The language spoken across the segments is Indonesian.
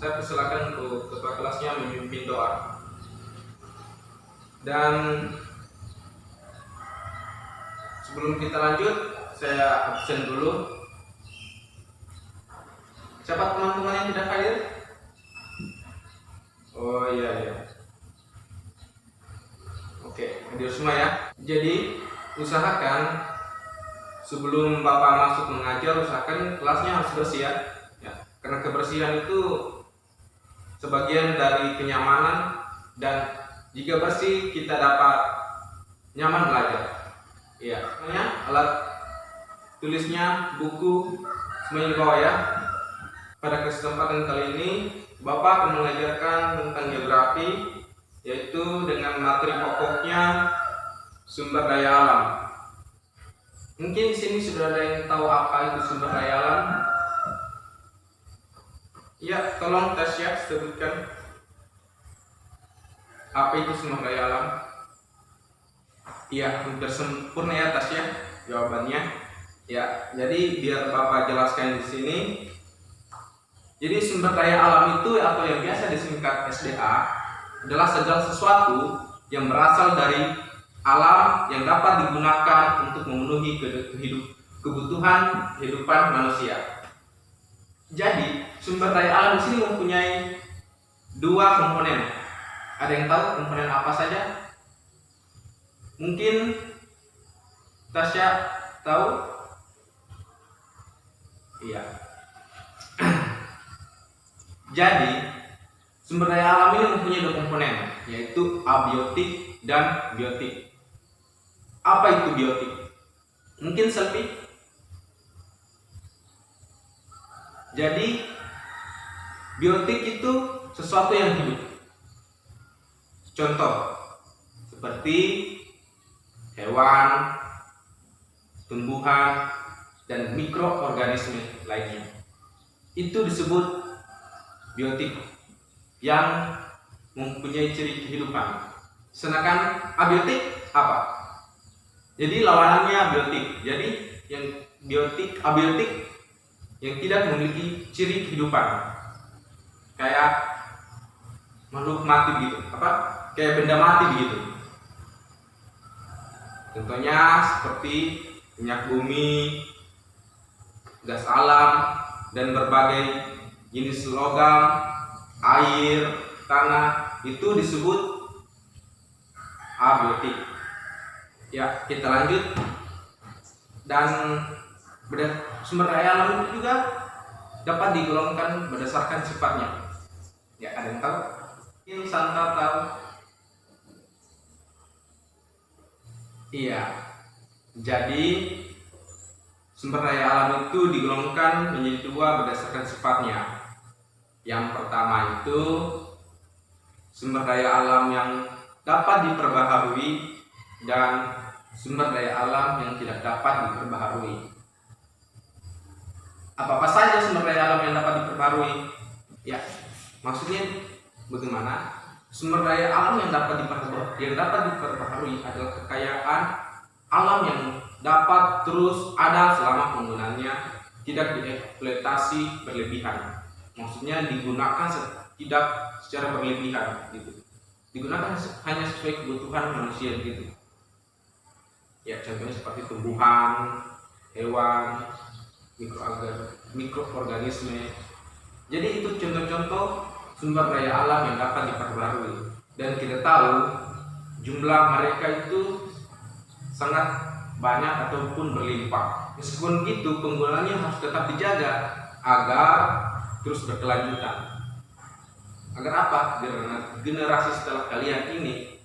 saya persilakan untuk ketua kelasnya memimpin doa. Dan sebelum kita lanjut, saya absen dulu. Siapa teman-teman yang tidak hadir? Oh iya. Oke, hadir semua ya. Jadi usahakan sebelum Bapak masuk mengajar, usahakan kelasnya harus bersih ya. Karena kebersihan itu sebagian dari kenyamanan, dan jika bersih kita dapat nyaman belajar. Ya, semuanya alat tulisnya, buku semuanya di bawah ya. Pada kesempatan kali ini Bapak akan mengajarkan tentang geografi, yaitu dengan materi pokoknya sumber daya alam. Mungkin di sini sudah ada yang tahu apa itu sumber daya alam? Ya, tolong Tasya sebutkan apa itu sumber daya alam. Ya, hampir sempurna ya Tasya jawabannya. Ya, jadi biar Bapak jelaskan di sini. Jadi sumber daya alam itu atau yang biasa disingkat SDA adalah segala sesuatu yang berasal dari alam yang dapat digunakan untuk memenuhi kebutuhan kehidupan manusia. Jadi sumber daya alam di sini mempunyai dua komponen. Ada yang tahu komponen apa saja? Mungkin Tasya tahu? Iya. Jadi sumber daya alam ini mempunyai dua komponen, yaitu abiotik dan biotik. Apa itu biotik? Mungkin Selvi? Jadi biotik itu sesuatu yang hidup. Contoh seperti hewan, tumbuhan, dan mikroorganisme lainnya. Itu disebut biotik yang mempunyai ciri kehidupan. Sedangkan abiotik apa? Jadi lawanannya biotik. Jadi yang abiotik yang tidak memiliki ciri kehidupan, kayak makhluk mati begitu, kayak benda mati begitu. Contohnya seperti minyak bumi, gas alam, dan berbagai jenis logam, air, tanah, itu disebut abiotik. Ya, kita lanjut. Dan sumber daya alam itu juga dapat digolongkan berdasarkan sifatnya. Ya, ada yang tahu? Mungkin Santa tahu? Iya. Jadi sumber daya alam itu digolongkan menjadi dua berdasarkan sifatnya. Yang pertama itu sumber daya alam yang dapat diperbaharui dan sumber daya alam yang tidak dapat diperbaharui. Apa saja sumber daya alam yang dapat diperbaharui? Ya, maksudnya bagaimana? Sumber daya alam yang dapat diperbaharui adalah kekayaan alam yang dapat terus ada selama penggunaannya tidak dieksploitasi berlebihan. Maksudnya digunakan tidak secara berlebihan gitu. Digunakan hanya sesuai kebutuhan manusia gitu. Ya, contohnya seperti tumbuhan, hewan, mikroorganisme. Jadi itu contoh-contoh sumber daya alam yang dapat diperbarui, dan kita tahu jumlah mereka itu sangat banyak ataupun berlimpah. Meskipun begitu, penggunaannya harus tetap dijaga agar terus berkelanjutan. Agar apa? Generasi setelah kalian ini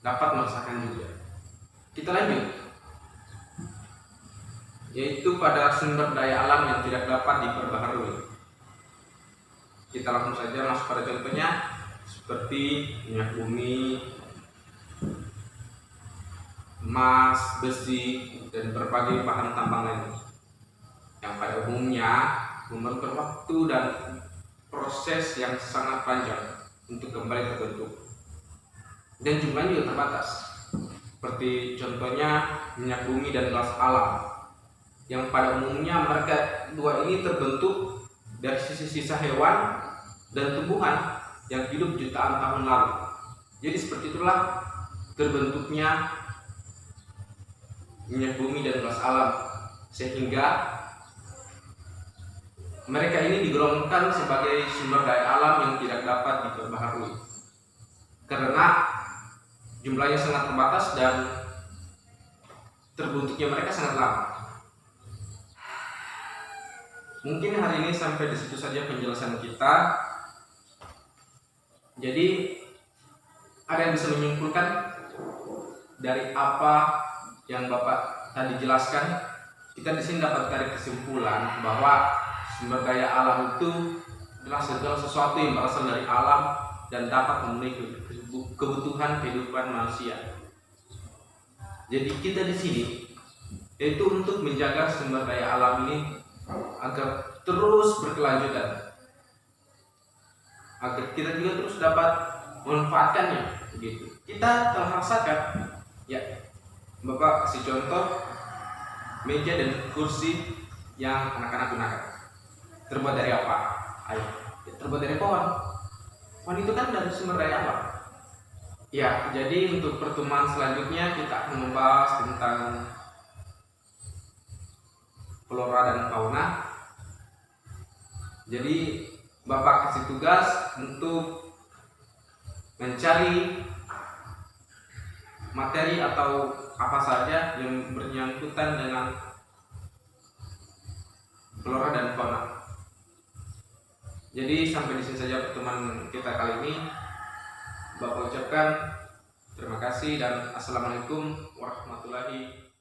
dapat merasakan juga. Kita lanjut, yaitu pada sumber daya alam yang tidak dapat diperbaharui. Kita langsung saja masuk pada contohnya, seperti minyak bumi, emas, besi, dan berbagai bahan tambang lainnya yang pada umumnya memerlukan waktu dan proses yang sangat panjang untuk kembali terbentuk, dan jumlahnya juga terbatas. Seperti contohnya minyak bumi dan gas alam, yang pada umumnya mereka dua ini terbentuk dari sisa-sisa hewan dan tumbuhan yang hidup jutaan tahun lalu. Jadi seperti itulah terbentuknya minyak bumi dan gas alam, sehingga mereka ini digolongkan sebagai sumber daya alam yang tidak dapat diperbaharui karena jumlahnya sangat terbatas dan terbentuknya mereka sangat lama. Mungkin hari ini sampai di situ saja penjelasan kita. Jadi ada yang bisa menyimpulkan dari apa yang Bapak tadi jelaskan? Kita di sini dapat tarik kesimpulan bahwa sumber daya alam itu adalah segala sesuatu yang berasal dari alam dan dapat memenuhi kebutuhan kehidupan manusia. Jadi kita di sini yaitu untuk menjaga sumber daya alam ini agar terus berkelanjutan, agar kita juga terus dapat memanfaatkannya. Begitu. Kita telah rasakan, ya, Bapak kasih contoh meja dan kursi yang anak-anak gunakan. Terbuat dari apa? Ayo, ya, terbuat dari pohon. Pohon itu kan dari sumber daya alam. Ya, jadi untuk pertemuan selanjutnya kita akan membahas tentang flora dan fauna. Jadi Bapak kasih tugas untuk mencari materi atau apa saja yang bernyangkutan dengan flora dan fauna. Jadi sampai di sini saja pertemuan kita kali ini. Bapak ucapkan terima kasih dan assalamualaikum warahmatullahi wabarakatuh.